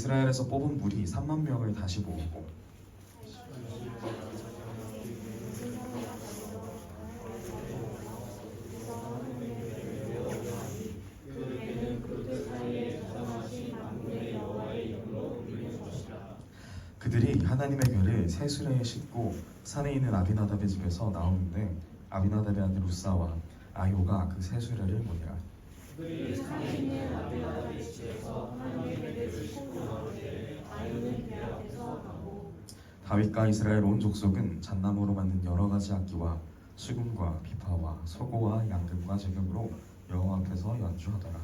이스라엘에서 뽑은 무리 3만 명을 다시 모으고 그들이 하나님의 궤를 새 수레에 싣고 산에 있는 아비나답의 집에서 나오는데 아비나답의 아들 우사와 아요가 그 새 수레를 모니라. 그들이 산에 있는 아비나답의 집에서 하나님의 궤를 싣고 나오되 아요는 궤 앞에서 가고 다윗과 이스라엘 온 족속은 잣나무로 만든 여러 가지 악기와 수금과 비파와 소고와 양금과 제금으로 여호와 앞에서 연주하더라.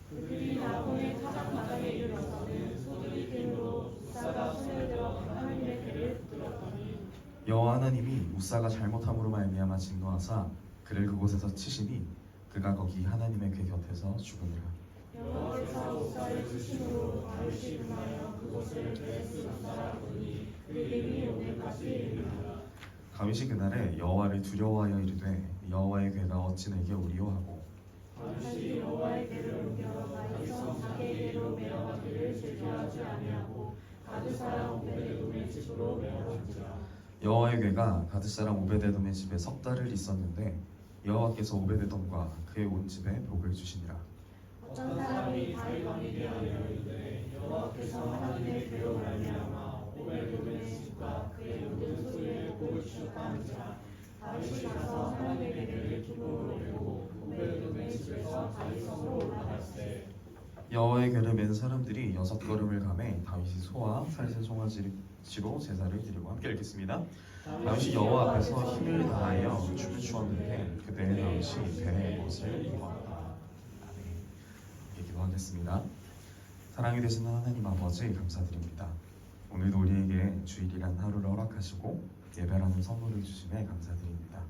그들이 나곤의 타작마당에 이르러서는 소들이 됨으로 우사가 손을 들어 하나님의 궤를 붙들었더니 여호와 하나님이 우사가 잘못함으로 말미암아 진노하사 그를 그곳에서 치시니 그가 거기 하나님의 궤 곁에서 죽으니라. 여호와께서 우사를 치심으로 다윗이 분하여 그곳을 베레스 우사라 부르니 그 이름이 오늘까지 이르니라. 다윗이 그날에 여호와를 두려워하여 이르되 여호와의 궤가 어찌 내게 오리요 하고 다윗이 여호와의 궤를 옮겨 다윗성 자기에게로 메어가기를 즐겨하지 아니하고 가드 사람 오베데돔의 집으로 메어간지라. 여호와의 궤가 가드 사람 오베데돔의 집에 석 달을 있었는데 여호와께서 오베데돔과 그의 온 집에 복을 주시니라. 어떤 사람이 다윗 왕이 되하여 이르되 여호와께서 하나님의 궤로 말미암아 오베데돔의 집과 그의 모든 소유에 복을 주셨다 한지라. 다윗이 가서 하나님의 궤를 기쁨으로 메고 오베데돔의 집에서 다윗성으로 올라갈세. 여호와의 궤를 맨 사람들이 6걸음을 가매 다윗이 소와 살새 송아지로 제사를 드리고 함께 읽겠습니다. 다윗이 여호와 앞에서 힘을 다하여 춤을 추었는데 그때 다윗이 궤의 옷을 입었다. 아멘. 기도하겠습니다. 사랑이 되시는 하나님 아버지 감사드립니다. 오늘도 우리에게 주일이란 하루를 허락하시고 예배라는 선물을 주심에 감사드립니다.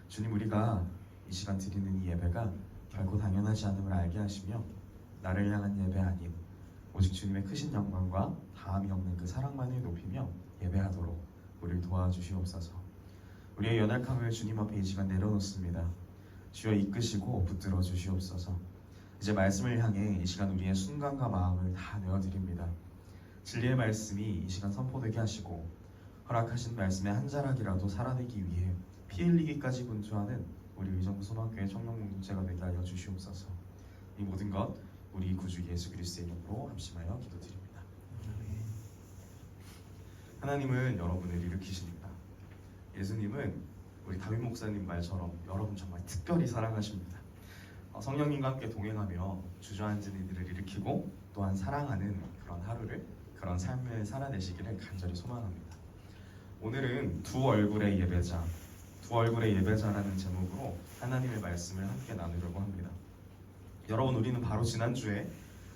주님, 우리가 이 시간 드리는 이 예배가 결코 당연하지 않음을 알게 하시며 나를 향한 예배 아닌 오직 주님의 크신 영광과 다함이 없는 그 사랑만을 높이며 예배하도록 우리를 도와주시옵소서. 우리의 연약함을 주님 앞에 이 시간 내려놓습니다. 주여 이끄시고 붙들어 주시옵소서. 이제 말씀을 향해 이 시간 우리의 순간과 마음을 다 내어드립니다. 진리의 말씀이 이 시간 선포되게 하시고 허락하신 말씀의 한 자락이라도 살아내기 위해 피 흘리기까지 분주하는 우리 의정부 소망교회 청년 공동체가 되게 하여 주시옵소서. 이 모든 것 우리 구주 예수 그리스도의 이름으로 합심하여 기도드립니다. 하나님은 여러분을 일으키십니다. 예수님은 우리 다윗 목사님 말처럼 여러분 정말 특별히 사랑하십니다. 성령님과 함께 동행하며 주저앉은 이들을 일으키고 또한 사랑하는 그런 하루를, 그런 삶을 살아내시기를 간절히 소망합니다. 오늘은 두 얼굴의 예배자라는 제목으로 하나님의 말씀을 함께 나누려고 합니다. 여러분, 우리는 바로 지난주에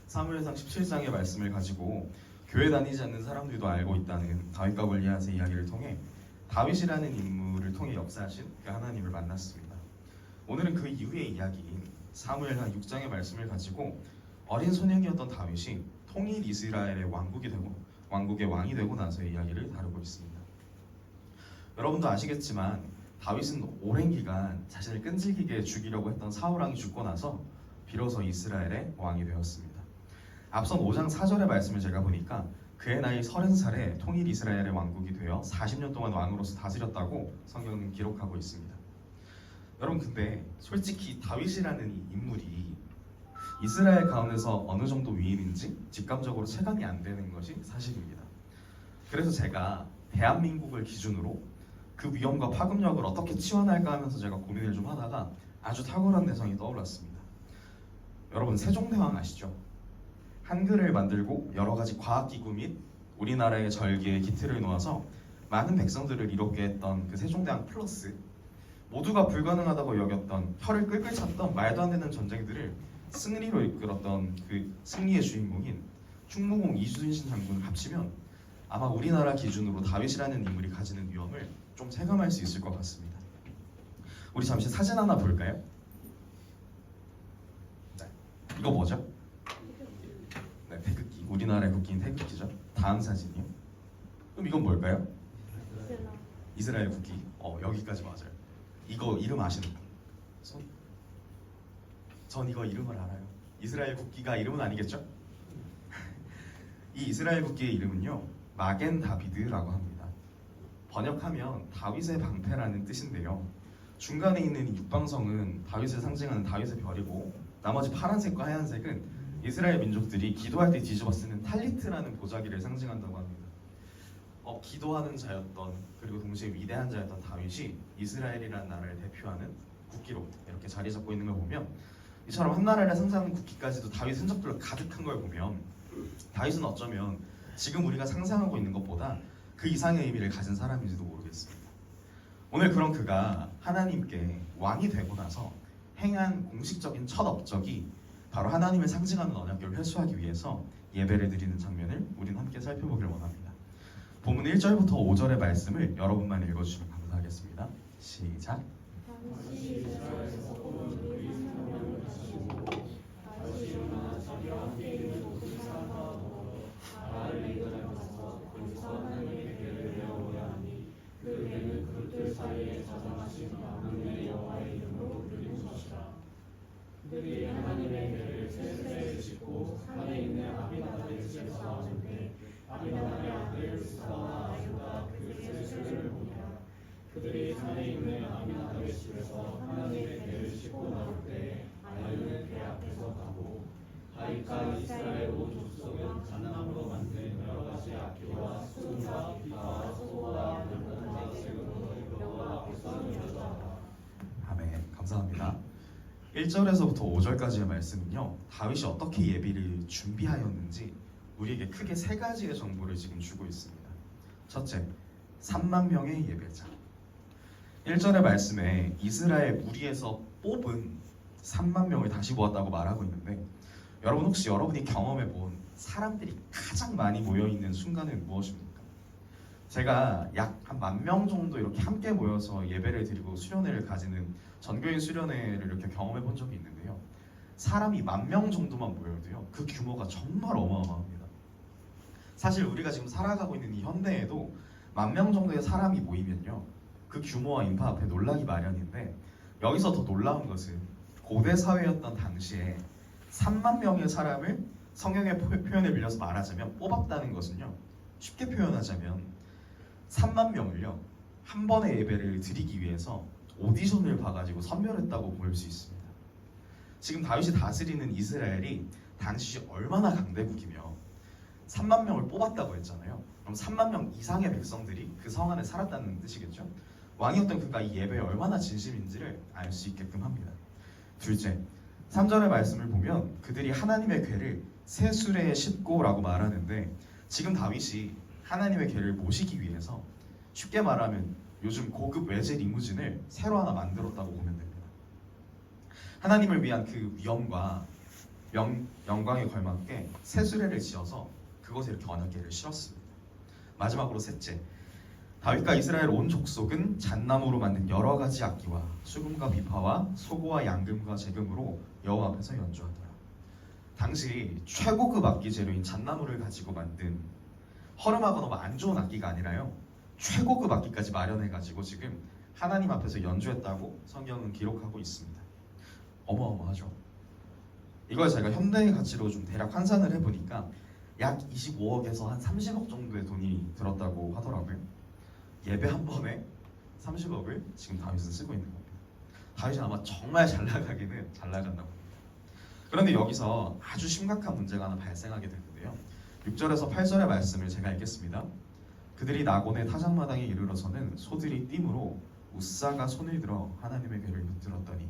사무엘상 17장의 말씀을 가지고 교회 다니지 않는 사람들도 알고 있다는 다윗과 골리앗의 이야기를 통해 다윗이라는 인물을 통해 역사하신 그 하나님을 만났습니다. 오늘은 그 이후의 이야기인 사무엘상 6장의 말씀을 가지고 어린 소년이었던 다윗이 통일 이스라엘의 왕국의 왕이 되고 나서의 이야기를 다루고 있습니다. 여러분도 아시겠지만 다윗은 오랜 기간 자신을 끈질기게 죽이려고 했던 사울 왕이 죽고 나서 비로소 이스라엘의 왕이 되었습니다. 앞선 5장 4절의 말씀을 제가 보니까 그의 나이 30살에 통일 이스라엘의 왕국이 되어 40년 동안 왕으로서 다스렸다고 성경은 기록하고 있습니다. 여러분, 근데 솔직히 다윗이라는 이 인물이 이스라엘 가운데서 어느 정도 위인인지 직감적으로 체감이 안 되는 것이 사실입니다. 그래서 제가 대한민국을 기준으로 그 위엄과 파급력을 어떻게 치환할까 하면서 제가 고민을 좀 하다가 아주 탁월한 내성이 떠올랐습니다. 여러분, 세종대왕 아시죠? 한글을 만들고 여러 가지 과학기구 및 우리나라의 절기에 기틀을 놓아서 많은 백성들을 이롭게 했던 그 세종대왕 플러스 모두가 불가능하다고 여겼던 혀를 끌끌 찼던 말도 안 되는 전쟁들을 승리로 이끌었던 그 승리의 주인공인 충무공 이순신 장군을 합치면 아마 우리나라 기준으로 다윗이라는 인물이 가지는 위엄을 좀 체감할 수 있을 것 같습니다. 우리 잠시 사진 하나 볼까요? 네. 이거 뭐죠? 네, 태극기. 우리나라의 국기인 태극기죠. 다음 사진이요. 그럼 이건 뭘까요? 이스라엘 국기. 여기까지 맞아요. 이거 이름 아시는 분? 전 이거 이름을 알아요. 이스라엘 국기가 이름은 아니겠죠? 이 이스라엘 국기의 이름은요 마겐 다비드라고 합니다. 번역하면 다윗의 방패라는 뜻인데요. 중간에 있는 이 육방성은 다윗을 상징하는 다윗의 별이고 나머지 파란색과 하얀색은 이스라엘 민족들이 기도할 때 뒤집어 쓰는 탈리트라는 보자기를 상징한다고 합니다. 기도하는 자였던 그리고 동시에 위대한 자였던 다윗이 이스라엘이라는 나라를 대표하는 국기로 이렇게 자리 잡고 있는 걸 보면 이처럼 한 나라를 상징하는 국기까지도 다윗 흔적들로 가득한 걸 보면 다윗은 어쩌면 지금 우리가 상상하고 있는 것보다 그 이상의 의미를 가진 사람인지도 모르겠습니다. 오늘 그런 그가 하나님께 왕이 되고 나서 행한 공식적인 첫 업적이 바로 하나님을 상징하는 언약궤를 회수하기 위해서 예배를 드리는 장면을 우리는 함께 살펴보기를 원합니다. 본문 1절부터 5절의 말씀을 여러분만 읽어주시면 감사하겠습니다. 시작. 당시 이스라엘에서 뽑은 의인 한 명을 가지고 다시 일어나 자기와 함께 있는 모든 사람과 더불어 바알 이근에 가서 거기서 하나님의 궤를 배워오려 하니 그 궤는 그들 사이에 저장하신 만군의 여호와의 이름으로 불리는 것이라. 그들이 하나님의 궤를 세스에 싣고 산에 있는 아비나답의 집에서 나오는데 아비나답의 아들 스사와 아유가 그 세스를 보니라. 그들이 산에 있는 아비나답의 집에서 하나님의 궤를 싣고 나올 때 아유는 궤 앞에서 가고 하이카 이스라엘 온 족속은 잣나무로 만든 여러 가지 악기와 수금과 비파와 소와 양금과 세금으로 여호와 앞에서 연주하라. 아멘. 감사합니다. 1절에서부터 5절까지의 말씀은요 다윗이 어떻게 예비를 준비하였는지 우리에게 크게 세 가지의 정보를 지금 주고 있습니다. 첫째, 3만 명의 예배자. 1절의 말씀에 이스라엘 무리에서 뽑은 3만 명을 다시 모았다고 말하고 있는데 여러분 혹시 여러분이 경험해본 사람들이 가장 많이 모여있는 순간은 무엇입니까? 제가 약 한 10,000명 정도 이렇게 함께 모여서 예배를 드리고 수련회를 가지는 전교인 수련회를 이렇게 경험해 본 적이 있는데요. 사람이 10,000명 정도만 모여도요 그 규모가 정말 어마어마합니다. 사실 우리가 지금 살아가고 있는 이 현대에도 10,000명 정도의 사람이 모이면요 그 규모와 인파 앞에 놀라기 마련인데 여기서 더 놀라운 것은 고대 사회였던 당시에 3만 명의 사람을 성경의 표현에 빌려서 말하자면 뽑았다는 것은요 쉽게 표현하자면 3만 명을요 한 번의 예배를 드리기 위해서 오디션을 봐가지고 선별했다고 볼 수 있습니다. 지금 다윗이 다스리는 이스라엘이 당시 얼마나 강대국이며 3만 명을 뽑았다고 했잖아요. 그럼 3만 명 이상의 백성들이 그 성 안에 살았다는 뜻이겠죠. 왕이었던 그가 이 예배에 얼마나 진심인지를 알 수 있게끔 합니다. 둘째, 3절의 말씀을 보면 그들이 하나님의 궤를 새 수레에 싣고라고 말하는데 지금 다윗이 하나님의 궤를 모시기 위해서 쉽게 말하면 요즘 고급 외제 리무진을 새로 하나 만들었다고 보면 됩니다. 하나님을 위한 그 위엄과 영광에 걸맞게 새 수레를 지어서 그곳에 이렇게 언약궤를 실었습니다. 마지막으로 셋째, 다윗과 이스라엘 온 족속은 잣나무로 만든 여러 가지 악기와 수금과 비파와 소고와 양금과 재금으로 여호와 앞에서 연주하더라. 당시 최고급 악기 재료인 잣나무를 가지고 만든 허름하고 너무 안 좋은 악기가 아니라요 최고급 악기까지 마련해가지고 지금 하나님 앞에서 연주했다고 성경은 기록하고 있습니다. 어마어마하죠. 이걸 제가 현대의 가치로 좀 대략 환산을 해보니까 약 25억에서 한 30억 정도의 돈이 들었다고 하더라고요. 예배 한 번에 30억을 지금 다윗은 쓰고 있는 겁니다. 다윗이 아마 정말 잘 나가기는 잘 나간다고 합니다. 그런데 여기서 아주 심각한 문제가 하나 발생하게 되는데요. 6절에서 8절의 말씀을 제가 읽겠습니다. 그들이 나곤의 타작마당에 이르러서는 소들이 띠므로 우사가 손을 들어 하나님의 궤를 붙들었더니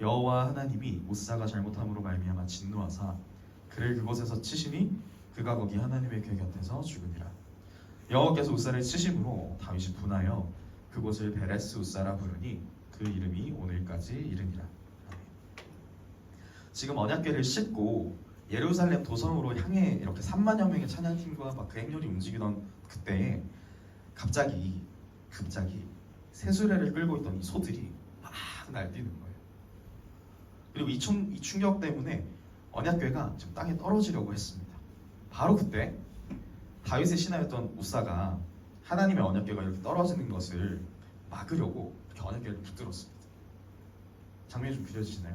여호와 하나님이 우사가 잘못함으로 말미암아 진노하사 그를 그곳에서 치시니 그가 거기 하나님의 궤 곁에서 죽으니라. 여호와께서 우사를 치심으로 다윗이 분하여 그곳을 베레스 우사라 부르니 그 이름이 오늘까지 이르니라. 지금 언약궤를 싣고 예루살렘 도성으로 향해 이렇게 3만여 명의 찬양팀과 막 그 행렬이 움직이던 그때에 갑자기 새수레를 끌고 있던 이 소들이 막 날뛰는 거예요. 그리고 이 충격 때문에 언약궤가 지금 땅에 떨어지려고 했습니다. 바로 그때 다윗의 신하였던 우사가 하나님의 언약궤가 이렇게 떨어지는 것을 막으려고 이렇게 언약궤를 붙들었습니다. 장면이 좀 그려지시나요?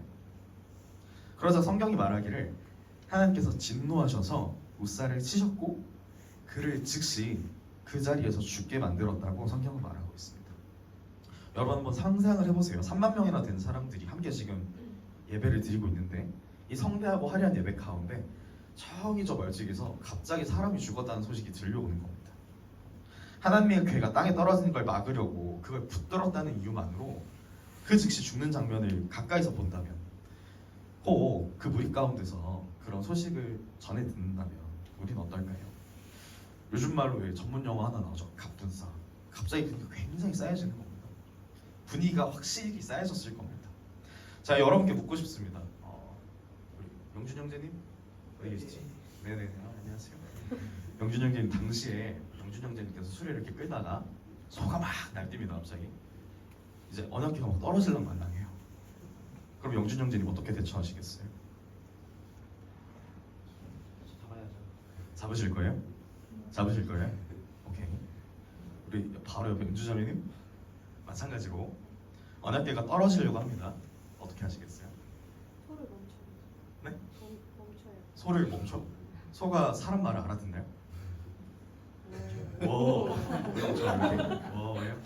그러자 성경이 말하기를 하나님께서 진노하셔서 웃살을 치셨고 그를 즉시 그 자리에서 죽게 만들었다고 성경은 말하고 있습니다. 여러분 한번 상상을 해보세요. 3만 명이나 된 사람들이 함께 지금 예배를 드리고 있는데 이 성대하고 화려한 예배 가운데 저기 저 멀찍이서 갑자기 사람이 죽었다는 소식이 들려오는 겁니다. 하나님의 괴가 땅에 떨어지는 걸 막으려고 그걸 붙들었다는 이유만으로 그 즉시 죽는 장면을 가까이서 본다면 혹 그 무리 가운데서 그런 소식을 전해 듣는다면 우린 어떨까요? 요즘 말로 왜 전문 용어 하나 나오죠? 갑분싸. 갑자기 그게 굉장히 쌓여지는 겁니다. 분위기가 확실히 쌓여졌을 겁니다. 자, 여러분께 묻고 싶습니다. 우리 영준 형제님 어디 계시지? 네네. 안녕하세요. 영준 형제님 당시에 영준 형제님께서 술을 이렇게 끌다가 소가 막 날뛰니다. 갑자기 이제 언약궤가 막 떨어질랑 말랑해요. 그럼 영준 형제님 어떻게 대처하시겠어요? 잡아야죠. 잡으실 거예요? 잡으실 거예요? 오케이. 우리 바로 옆에 은주자매님 마찬가지고 언약궤가 떨어지려고 합니다. 어떻게 하시겠어요? 소를 멈춰. 네? 멈춰요. 소를 멈춰? 소가 사람 말을 알아듣나요? 오, 멈춰 이렇게. 왜요?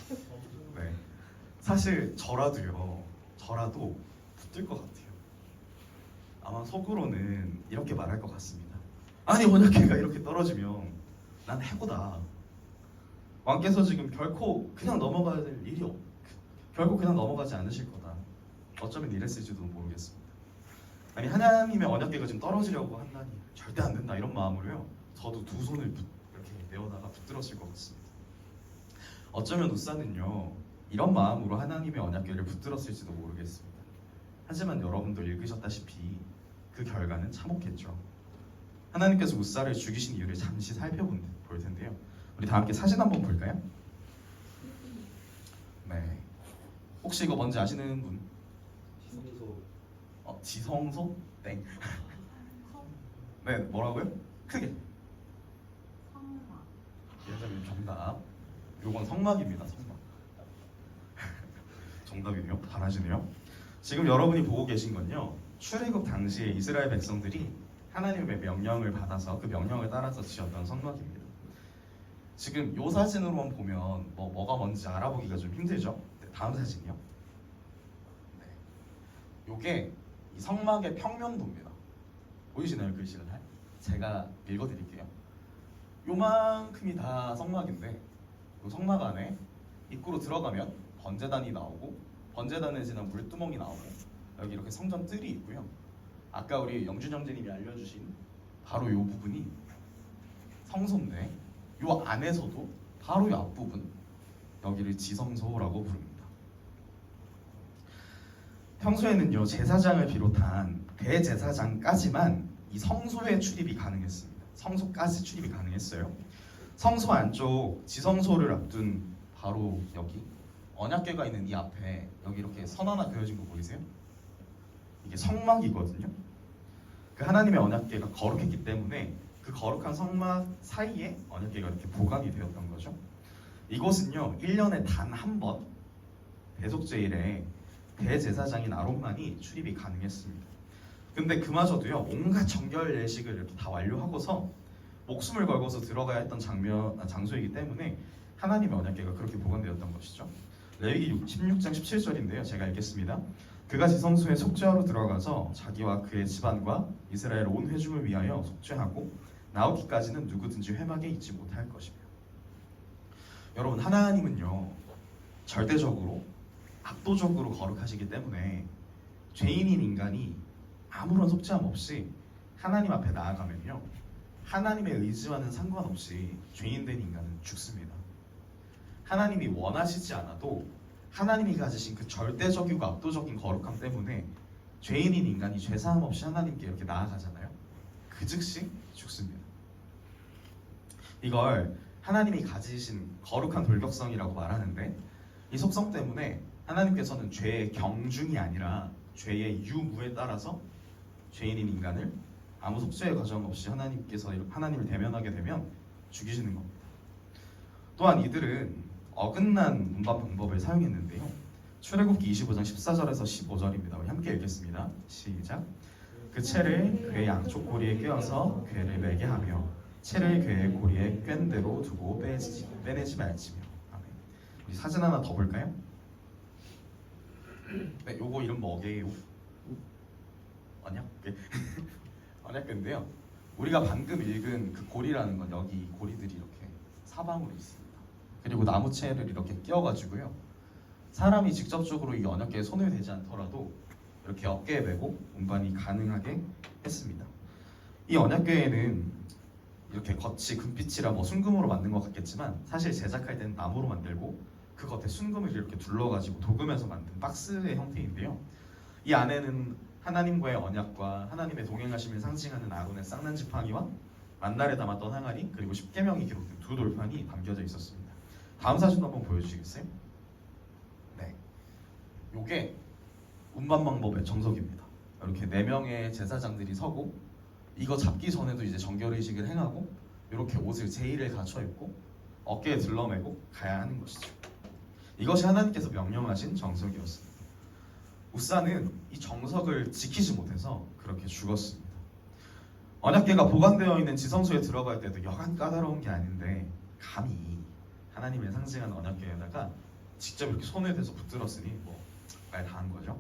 네. 사실 저라도 붙들 것 같아요. 아마 속으로는 이렇게 말할 것 같습니다. 아니 언약궤가 이렇게 떨어지면 난 해고다. 왕께서 지금 결코 그냥 넘어가야 될 일이 결코 그냥 넘어가지 않으실 거다. 어쩌면 이랬을지도 모르겠습니다. 아니 하나님의 언약궤가 지금 떨어지려고 한다니 절대 안 된다 이런 마음으로요. 저도 두 손을 이렇게 내어다가 붙들었을 것 같습니다. 어쩌면 우사는요 이런 마음으로 하나님의 언약궤를 붙들었을지도 모르겠습니다. 하지만 여러분도 읽으셨다시피 그 결과는 참혹했죠. 하나님께서 우사를 죽이신 이유를 잠시 살펴볼 텐데요. 우리 다 함께 사진 한번 볼까요? 네. 혹시 이거 뭔지 아시는 분? 지성소. 지성소? 땡. 네, 뭐라고요? 크게. 성막. 예전에 정답. 요건 성막입니다. 성막. 정답이네요. 잘하시네요. 지금 여러분이 보고 계신 건요. 출애굽 당시에 이스라엘 백성들이 하나님의 명령을 받아서 그 명령을 따라서 지었던 성막입니다. 지금 요 사진으로만 보면 뭐가 뭔지 알아보기가 좀 힘들죠? 네, 다음 사진이요. 네. 요게 이 성막의 평면도입니다. 보이시나요? 글씨가 잘? 제가 읽어드릴게요. 요만큼이 다 성막인데 요 성막 안에 입구로 들어가면 번제단이 나오고 번제단에 지난 물두멍이 나오고 여기 이렇게 성전 뜰이 있고요. 아까 우리 영준 형제님이 알려주신 바로 요 부분이 성소인데 요 안에서도 바로 요 앞부분 여기를 지성소라고 부릅니다. 평소에는요 제사장을 비롯한 대제사장까지만 이 성소에 출입이 가능했습니다. 성소까지 출입이 가능했어요. 성소 안쪽 지성소를 앞둔 바로 여기 언약궤가 있는 이 앞에 여기 이렇게 선 하나 그려진 거 보이세요? 이게 성막이거든요. 그 하나님의 언약궤가 거룩했기 때문에 그 거룩한 성막 사이에 언약궤가 이렇게 보관이 되었던 거죠. 이곳은요 1년에 단 한 번 대속제일에 대제사장인 아론만이 출입이 가능했습니다. 근데 그마저도요 온갖 정결 예식을 이렇게 다 완료하고서 목숨을 걸고서 들어가야 했던 장소이기 때문에 하나님의 언약궤가 그렇게 보관되었던 것이죠. 레위기 16장 17절인데요. 제가 읽겠습니다. 그가 지성소에 속죄하러 들어가서 자기와 그의 집안과 이스라엘 온 회중을 위하여 속죄하고 나오기까지는 누구든지 회막에 있지 못할 것이며. 여러분 하나님은요 절대적으로 압도적으로 거룩하시기 때문에 죄인인 인간이 아무런 속죄함 없이 하나님 앞에 나아가면요 하나님의 의지와는 상관없이 죄인된 인간은 죽습니다. 하나님이 원하시지 않아도 하나님이 가지신 그 절대적이고 압도적인 거룩함 때문에 죄인인 인간이 죄사함 없이 하나님께 이렇게 나아가잖아요. 그 즉시 죽습니다. 이걸 하나님이 가지신 거룩한 돌격성이라고 말하는데 이 속성 때문에 하나님께서는 죄의 경중이 아니라 죄의 유무에 따라서 죄인인 인간을 아무 속죄의 과정 없이 하나님을 대면하게 되면 죽이시는 겁니다. 또한 이들은 어긋난 문법 방법을 사용했는데요. 출애굽기 25장 14절에서 15절입니다. 우리 함께 읽겠습니다. 시작. 그 채를 그의 양쪽 고리에 꿰어서 궤를 매게 하며 채를 그의 고리에 꿰는 대로 두고 빼내지 말지며. 아멘. 우리 사진 하나 더 볼까요? 네, 요거 이름 뭐게요? 언약? 언약궤인데요. 우리가 방금 읽은 그 고리라는 건 여기 고리들이 이렇게 사방으로 있습니다. 그리고 나무채를 이렇게 끼워가지고요. 사람이 직접적으로 이 언약궤에 손을 대지 않더라도 이렇게 어깨에 메고 운반이 가능하게 했습니다. 이 언약궤에는 이렇게 겉이 금빛이라 뭐 순금으로 만든 것 같겠지만 사실 제작할 때는 나무로 만들고 그 겉에 순금을 이렇게 둘러가지고 도금해서 만든 박스의 형태인데요. 이 안에는 하나님과의 언약과 하나님의 동행하심을 상징하는 아론의 쌍난 지팡이와 만날에 담았던 항아리 그리고 십계명이 기록된 두 돌판이 담겨져 있었습니다. 다음 사진도 한번 보여주시겠어요? 네, 요게 운반 방법의 정석입니다. 이렇게 4명의 제사장들이 서고 이거 잡기 전에도 이제 정결의식을 행하고 이렇게 옷을 제의를 갖춰 입고 어깨에 들러매고 가야 하는 것이죠. 이것이 하나님께서 명령하신 정석이었습니다. 우사는 이 정석을 지키지 못해서 그렇게 죽었습니다. 언약궤가 보관되어 있는 지성소에 들어갈 때도 여간 까다로운 게 아닌데 감히 하나님을 상징하는 언약궤에다가 직접 이렇게 손을 대서 붙들었으니 뭐 말 다 한 거죠.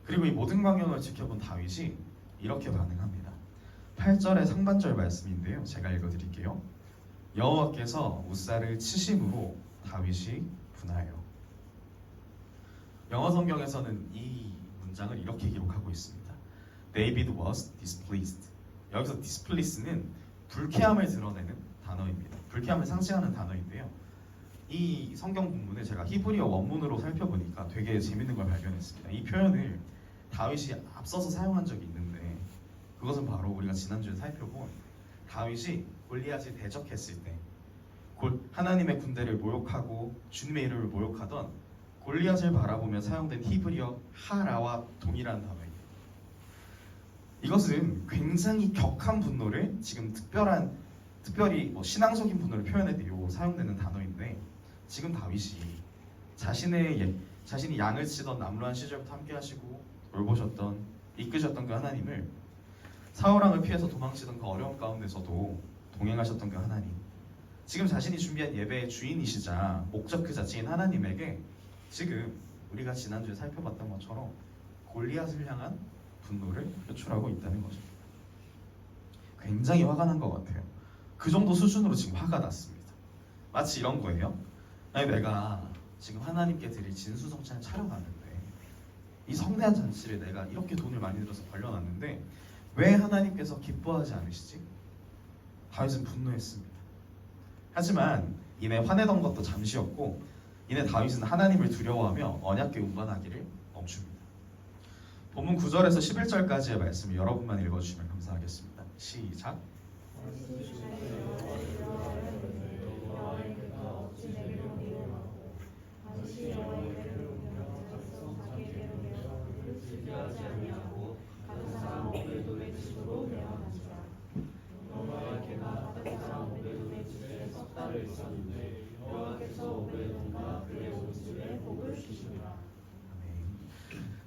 그리고 이 모든 광경을 지켜본 다윗이 이렇게 반응합니다. 8절의 상반절 말씀인데요. 제가 읽어드릴게요. 여호와께서 우사를 치심으로 다윗이 분하여. 영어 성경에서는 이 문장을 이렇게 기록하고 있습니다. David was displeased. 여기서 displeased는 불쾌함을 드러내는 단어입니다. 불쾌함을 상징하는 단어인데요. 이 성경 본문을 제가 히브리어 원문으로 살펴보니까 되게 재밌는 걸 발견했습니다. 이 표현을 다윗이 앞서서 사용한 적이 있는데 그것은 바로 우리가 지난주에 살펴본 다윗이 골리앗을 대적했을 때 하나님의 군대를 모욕하고 주님의 이름을 모욕하던 골리앗을 바라보며 사용된 히브리어 하라와 동일한 단어입니다. 이것은 굉장히 격한 분노를 지금 특별히 뭐 신앙적인 분노를 표현할 때 사용되는 단어인데 지금 다윗이 자신이 양을 치던 남루한 시절부터 함께하시고 돌보셨던 이끄셨던 그 하나님을 사울왕을 피해서 도망치던 그 어려운 가운데서도 동행하셨던 그 하나님, 지금 자신이 준비한 예배의 주인이시자 목적 그 자체인 하나님에게 지금 우리가 지난주에 살펴봤던 것처럼 골리앗을 향한 분노를 표출하고 있다는 거죠. 굉장히 화가 난 것 같아요. 그 정도 수준으로 지금 화가 났습니다. 마치 이런 거예요. 아니, 내가 지금 하나님께 드릴 진수성찬을 차려놨는데 이 성대한 잔치를 내가 이렇게 돈을 많이 들여서 벌려놨는데 왜 하나님께서 기뻐하지 않으시지? 다윗은 분노했습니다. 하지만 이내 화내던 것도 잠시였고 이내 다윗은 하나님을 두려워하며 언약궤 운반하기를 멈춥니다. 본문 9절에서 11절까지의 말씀을 여러분만 읽어주시면 감사하겠습니다. 시작.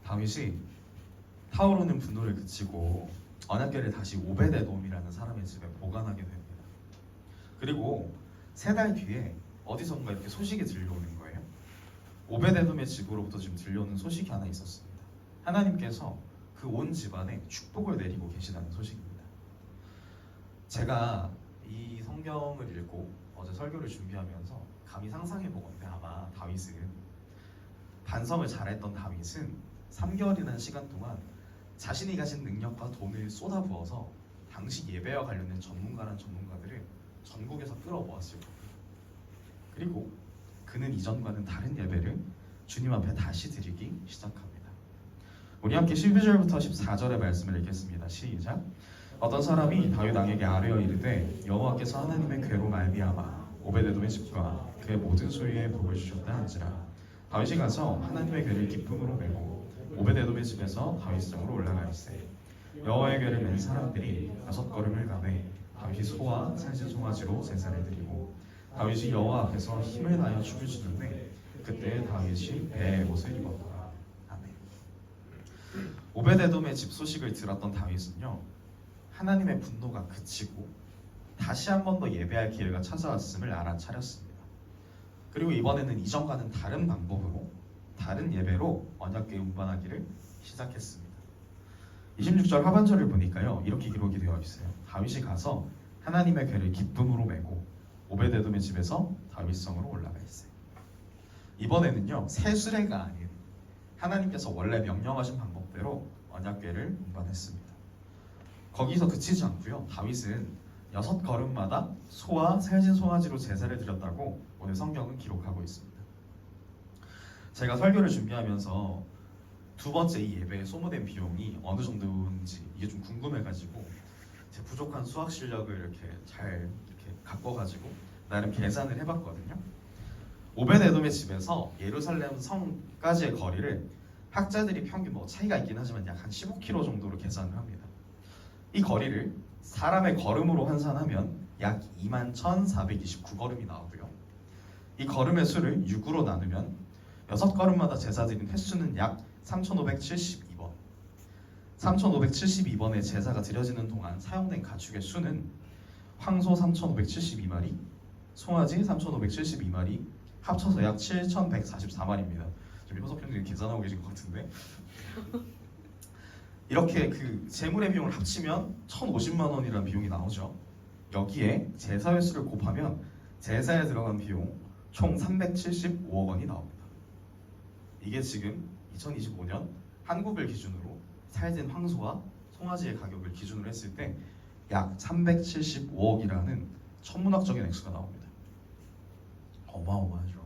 다윗이 타오르는 분노를 그치고 언약궤를 다시 오베데돔이라는 사람의 집에 보관하게 됩니다. 그리고 3달 뒤에 어디선가 이렇게 소식이 들려오는 거예요. 오베데돔의 집으로부터 지금 들려오는 소식이 하나 있었습니다. 하나님께서 그 온 집안에 축복을 내리고 계시다는 소식입니다. 제가 이 성경을 읽고 어제 설교를 준비하면서 감히 상상해 보건데 아마 다윗은 반성을 잘했던 다윗은 3개월이라는 시간 동안 자신이 가진 능력과 돈을 쏟아부어서 당시 예배와 관련된 전문가들을 전국에서 끌어모았을 겁니다. 그리고 그는 이전과는 다른 예배를 주님 앞에 다시 드리기 시작합니다. 우리 함께 12절부터 14절의 말씀을 읽겠습니다. 시작. 어떤 사람이 다윗 왕에게 아뢰어 이르되 여호와께서 하나님의 궤로 말미암아 오베데돔의 집과 그의 모든 소유에 복을 주셨다 한지라. 다윗이 가서 하나님의 궤를 기쁨으로 메고 오베데돔의 집에서 다윗성으로 올라가있으되 여호와의 궤를 맨 사람들이 6걸음을 가매 다윗이 소와 살진 송아지로 제사를 드리고 다윗이 여호와 앞에서 힘을 다하여 춤을 추는데 그때 다윗이 배의 옷을 입었더라. 아멘. 오베데돔의 집 소식을 들었던 다윗은요, 하나님의 분노가 그치고 다시 한 번 더 예배할 기회가 찾아왔음을 알아차렸습니다. 그리고 이번에는 이전과는 다른 방법으로, 다른 예배로 언약궤 운반하기를 시작했습니다. 26절 하반절을 보니까요, 이렇게 기록이 되어 있어요. 다윗이 가서 하나님의 궤를 기쁨으로 메고 오베데돔의 집에서 다윗성으로 올라가 있어요. 이번에는요, 새 수레가 아닌 하나님께서 원래 명령하신 방법대로 언약궤를 운반했습니다. 거기서 그치지 않고요, 다윗은 6걸음마다 소와 살진 송아지로 제사를 드렸다고 오늘 성경은 기록하고 있습니다. 제가 설교를 준비하면서 두 번째 이 예배에 소모된 비용이 어느 정도인지 이게 좀 궁금해가지고 제 부족한 수학 실력을 이렇게 잘 갖고가지고 나름 계산을 해봤거든요. 오베데돔의 집에서 예루살렘 성까지의 거리를 학자들이 평균 차이가 있긴 하지만 약 한 15km 정도로 계산을 합니다. 이 거리를 사람의 걸음으로 환산하면 약 21,429걸음이 나오고요. 이 걸음의 수를 6으로 나누면 6걸음마다 제사 드린 횟수는 약 3,572번. 3,572번의 제사가 드려지는 동안 사용된 가축의 수는 황소 3,572마리, 송아지 3,572마리, 합쳐서 약 7,144마리입니다. 지금 효석 형님 계산하고 계신 것 같은데 이렇게 그 제물의 비용을 합치면 1,050만 원이라는 비용이 나오죠. 여기에 제사 횟수를 곱하면 제사에 들어간 비용 총 375억 원이 나옵니다. 이게 지금 2025년 한국을 기준으로 살진 황소와 송아지의 가격을 기준으로 했을 때 약 375억이라는 천문학적인 액수가 나옵니다. 어마어마하죠.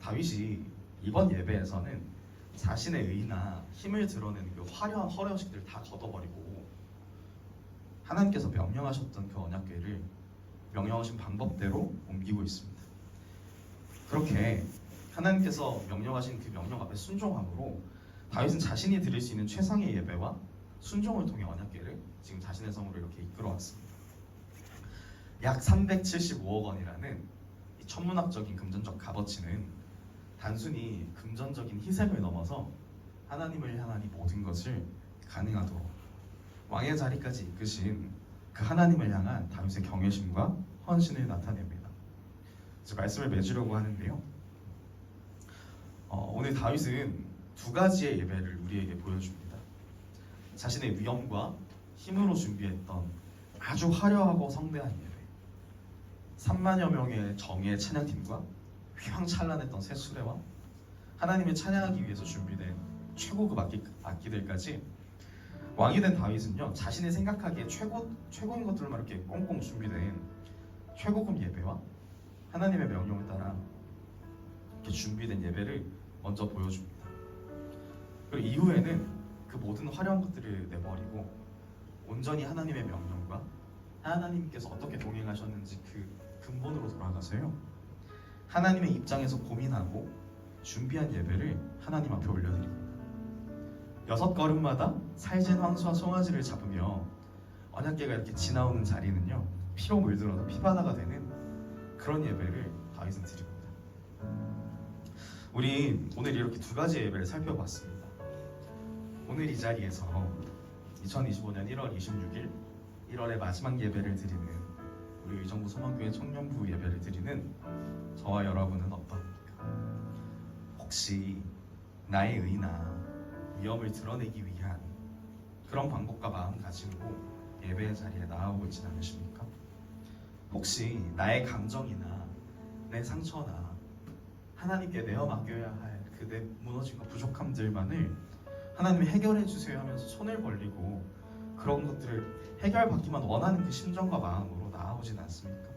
다윗이 이번 예배에서는 자신의 의나 힘을 드러내는 그 화려한 허례식들을 다 걷어버리고 하나님께서 명령하셨던 그 언약궤를 명령하신 방법대로 옮기고 있습니다. 그렇게 하나님께서 명령하신 그 명령 앞에 순종함으로 다윗은 자신이 드릴 수 있는 최상의 예배와 순종을 통해 언약궤를 지금 자신의 성으로 이렇게 이끌어왔습니다. 약 375억 원이라는 이 천문학적인 금전적 값어치는 단순히 금전적인 희생을 넘어서 하나님을 향한 이 모든 것을 가능하도록 왕의 자리까지 이끄신 그 하나님을 향한 다윗의 경외심과 헌신을 나타냅니다. 이제 말씀을 맺으려고 하는데요. 오늘 다윗은 두 가지의 예배를 우리에게 보여줍니다. 자신의 위엄과 힘으로 준비했던 아주 화려하고 성대한 예배, 3만여 명의 정예 찬양팀과 휘황찬란했던 새 수레와 하나님을 찬양하기 위해서 준비된 최고급 악기들까지 왕이 된 다윗은요, 자신이 생각하기에 최고인 것들만 이렇게 꽁꽁 준비된 최고급 예배와 하나님의 명령을 따라 이렇게 준비된 예배를 먼저 보여줍니다. 그리고 이후에는 그 모든 화려한 것들을 내버리고 온전히 하나님의 명령과 하나님께서 어떻게 동행하셨는지 그 근본으로 돌아가서요, 하나님의 입장에서 고민하고 준비한 예배를 하나님 앞에 올려드립니다. 6걸음마다 살진 황소와 송아지를 잡으며 언약궤가 이렇게 지나오는 자리는요, 피로 물들어서 피바다가 되는 그런 예배를 다윗은 드립니다. 우리 오늘 이렇게 두 가지 예배를 살펴봤습니다. 오늘 이 자리에서 2025년 1월 26일 1월의 마지막 예배를 드리는 우리 의정부 소망교회 청년부 예배를 드리는 저와 여러분은 어떠합니까? 혹시 나의 의나 위엄을 드러내기 위한 그런 방법과 마음가짐으로 예배의 자리에 나아오고 있지는 않으십니까? 혹시 나의 감정이나 내 상처나 하나님께 내어 맡겨야 할 그 내 무너짐과 부족함들만을 하나님이 해결해 주세요 하면서 손을 벌리고 그런 것들을 해결받기만 원하는 그 심정과 마음으로 나아오진 않습니까?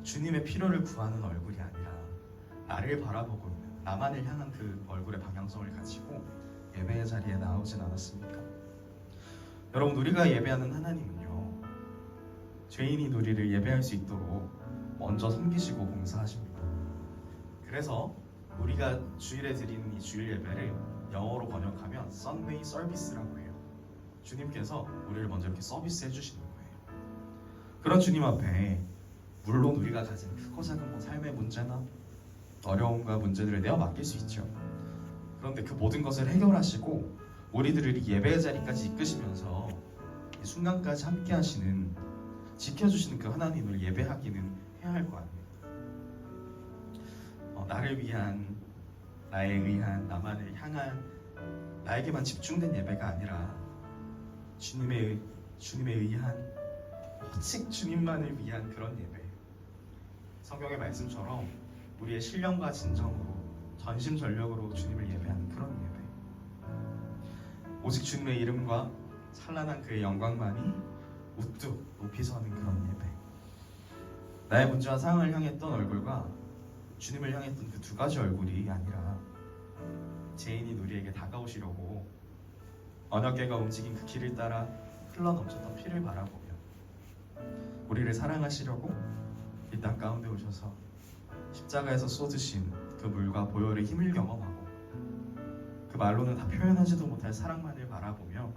주님의 필요를 구하는 얼굴이 아니라 나를 바라보고 있는 나만을 향한 그 얼굴의 방향성을 가지고 예배의 자리에 나오진 않았습니까? 여러분, 우리가 예배하는 하나님은요, 죄인이 우리를 예배할 수 있도록 먼저 섬기시고 봉사하십니다. 그래서 우리가 주일에 드리는 이 주일 예배를 영어로 번역하면 Sunday Service라고 해요. 주님께서 우리를 먼저 이렇게 서비스해 주시는 거예요. 그런 주님 앞에 물론 우리가 가진 크고 작은 삶의 문제나 어려움과 문제들을 내어 맡길 수 있죠. 그런데 그 모든 것을 해결하시고 우리들을 이 예배의 자리까지 이끄시면서 이 순간까지 함께 하시는, 지켜주시는 그 하나님을 예배하기는 해야 할 거 아닙니까? 나를 위한, 나에 의한, 나만을 향한, 나에게만 집중된 예배가 아니라 주님에 의한, 오직 주님만을 위한 그런 예배. 성경의 말씀처럼 우리의 신령과 진정으로 전심전력으로 주님을 예배하는 그런 예배. 오직 주님의 이름과 찬란한 그의 영광만이 우뚝 높이 서는 그런 예배. 나의 문제와 상황을 향했던 얼굴과 주님을 향했던 그 두 가지 얼굴이 아니라 죄인인 우리에게 다가오시려고 언약궤가 움직인 그 길을 따라 흘러넘쳤던 피를 바라보며 우리를 사랑하시려고 이 땅 가운데 오셔서 십자가에서 쏟으신 그 물과 보혈의 힘을 경험하고 그 말로는 다 표현하지도 못할 사랑만을 바라보며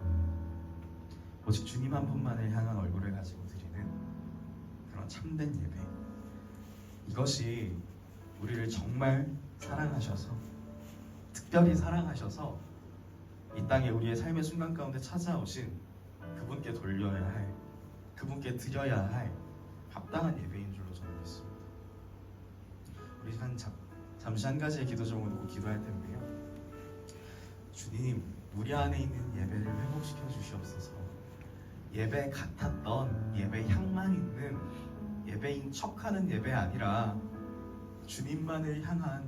오직 주님 한 분만을 향한 얼굴을 가지고 드리는 그런 참된 예배. 이것이 우리를 정말 사랑하셔서, 특별히 사랑하셔서 이 땅에 우리의 삶의 순간 가운데 찾아오신 그분께 돌려야 할, 그분께 드려야 할 합당한 예배인 줄로 저는 믿습니다. 우리 잠시 한 가지의 기도 제목을 놓고 기도할 텐데요. 주님, 우리 안에 있는 예배를 회복시켜 주시옵소서. 예배 같았던, 예배 향만 있는, 예배인 척하는 예배 아니라 주님만을 향한,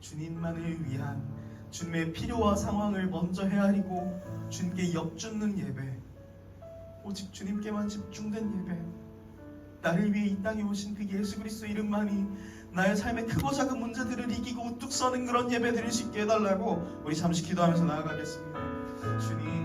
주님만을 위한, 주님의 필요와 상황을 먼저 헤아리고 주님께 엽주는 예배, 오직 주님께만 집중된 예배, 나를 위해 이 땅에 오신 그 예수 그리스도 이름만이 나의 삶의 크고 작은 문제들을 이기고 우뚝 서는 그런 예배 드릴 수 있게 해달라고 우리 잠시 기도하면서 나아가겠습니다. 주님,